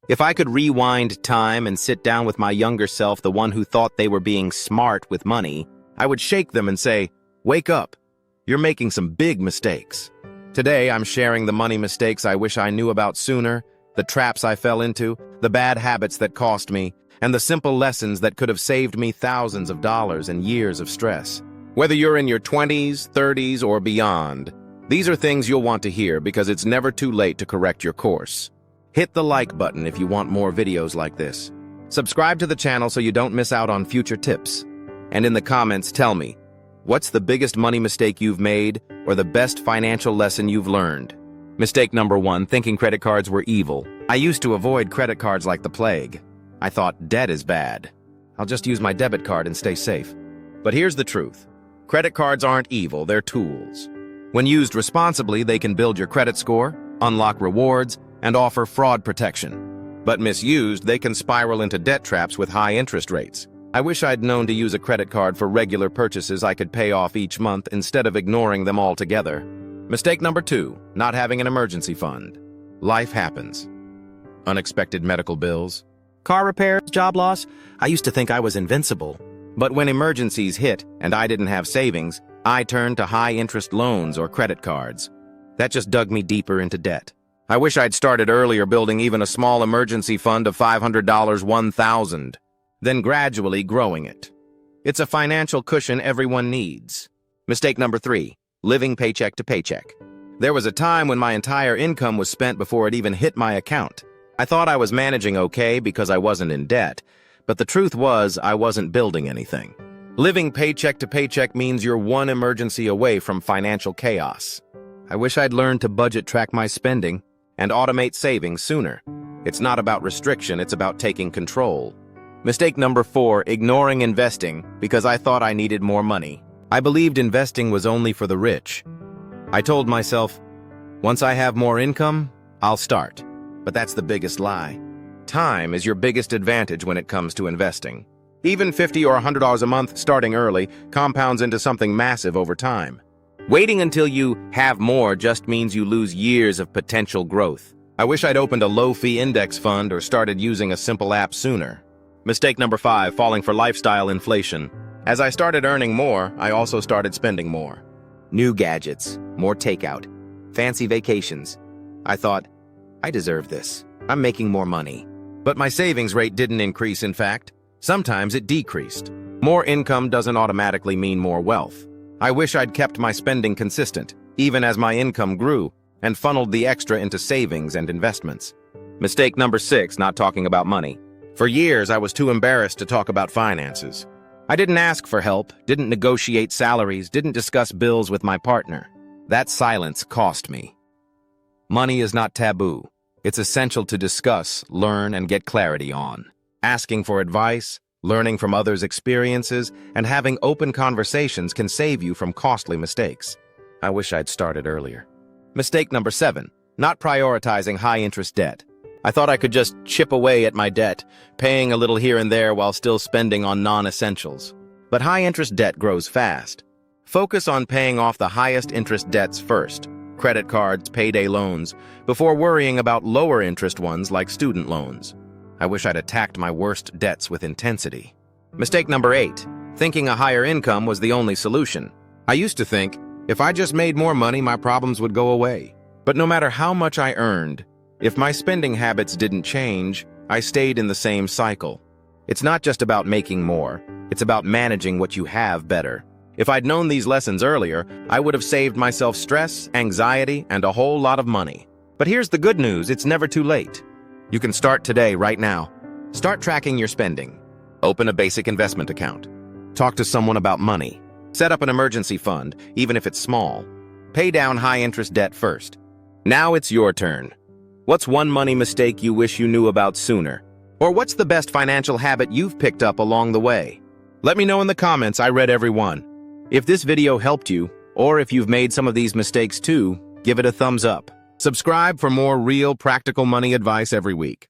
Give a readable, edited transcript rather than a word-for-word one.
If I could rewind time and sit down with my younger self, the one who thought they were being smart with money, I would shake them and say, "Wake up. You're making some big mistakes." Today, I'm sharing the money mistakes I wish I knew about sooner, the traps I fell into, the bad habits that cost me, and the simple lessons that could have saved me thousands of dollars and years of stress. Whether you're in your 20s, 30s, or beyond, these are things you'll want to hear because it's never too late to correct your course. Hit the like button if you want more videos like this. Subscribe to the channel so you don't miss out on future tips. And in the comments, tell me, what's the biggest money mistake you've made or the best financial lesson you've learned? Mistake number 1, thinking credit cards were evil. I used to avoid credit cards like the plague. I thought debt is bad. I'll just use my debit card and stay safe. But here's the truth. Credit cards aren't evil, they're tools. When used responsibly, they can build your credit score, unlock rewards, and offer fraud protection. But misused, they can spiral into debt traps with high interest rates. I wish I'd known to use a credit card for regular purchases I could pay off each month instead of ignoring them altogether. Mistake number 2, not having an emergency fund. Life happens. Unexpected medical bills, car repairs, job loss. I used to think I was invincible. But when emergencies hit and I didn't have savings, I turned to high-interest loans or credit cards. That just dug me deeper into debt. I wish I'd started earlier building even a small emergency fund of $500, $1,000, then gradually growing it. It's a financial cushion everyone needs. Mistake number 3, living paycheck to paycheck. There was a time when my entire income was spent before it even hit my account. I thought I was managing okay because I wasn't in debt, but the truth was I wasn't building anything. Living paycheck to paycheck means you're one emergency away from financial chaos. I wish I'd learned to budget track my spending and automate savings sooner. It's not about restriction, it's about taking control. Mistake number 4, ignoring investing because I thought I needed more money. I believed investing was only for the rich. I told myself, once I have more income, I'll start. But that's the biggest lie. Time is your biggest advantage when it comes to investing. Even $50 or $100 a month starting early compounds into something massive over time. Waiting until you have more just means you lose years of potential growth. I wish I'd opened a low-fee index fund or started using a simple app sooner. Mistake number 5, falling for lifestyle inflation. As I started earning more, I also started spending more. New gadgets, more takeout, fancy vacations. I thought, I deserve this. I'm making more money. But my savings rate didn't increase, in fact. Sometimes it decreased. More income doesn't automatically mean more wealth. I wish I'd kept my spending consistent, even as my income grew, and funneled the extra into savings and investments. Mistake number 6, not talking about money. For years, I was too embarrassed to talk about finances. I didn't ask for help, didn't negotiate salaries, didn't discuss bills with my partner. That silence cost me. Money is not taboo. It's essential to discuss, learn, and get clarity on. Asking for advice, learning from others' experiences, and having open conversations can save you from costly mistakes. I wish I'd started earlier. Mistake number 7, not prioritizing high-interest debt. I thought I could just chip away at my debt, paying a little here and there while still spending on non-essentials. But high-interest debt grows fast. Focus on paying off the highest interest debts first, credit cards, payday loans, before worrying about lower interest ones like student loans. I wish I'd attacked my worst debts with intensity. Mistake number 8, thinking a higher income was the only solution. I used to think, if I just made more money, my problems would go away. But no matter how much I earned, if my spending habits didn't change, I stayed in the same cycle. It's not just about making more, it's about managing what you have better. If I'd known these lessons earlier, I would have saved myself stress, anxiety, and a whole lot of money. But here's the good news, it's never too late. You can start today, right now. Start tracking your spending. Open a basic investment account. Talk to someone about money. Set up an emergency fund, even if it's small. Pay down high-interest debt first. Now it's your turn. What's one money mistake you wish you knew about sooner? Or what's the best financial habit you've picked up along the way? Let me know in the comments, I read every one. If this video helped you, or if you've made some of these mistakes too, give it a thumbs up. Subscribe for more real practical money advice every week.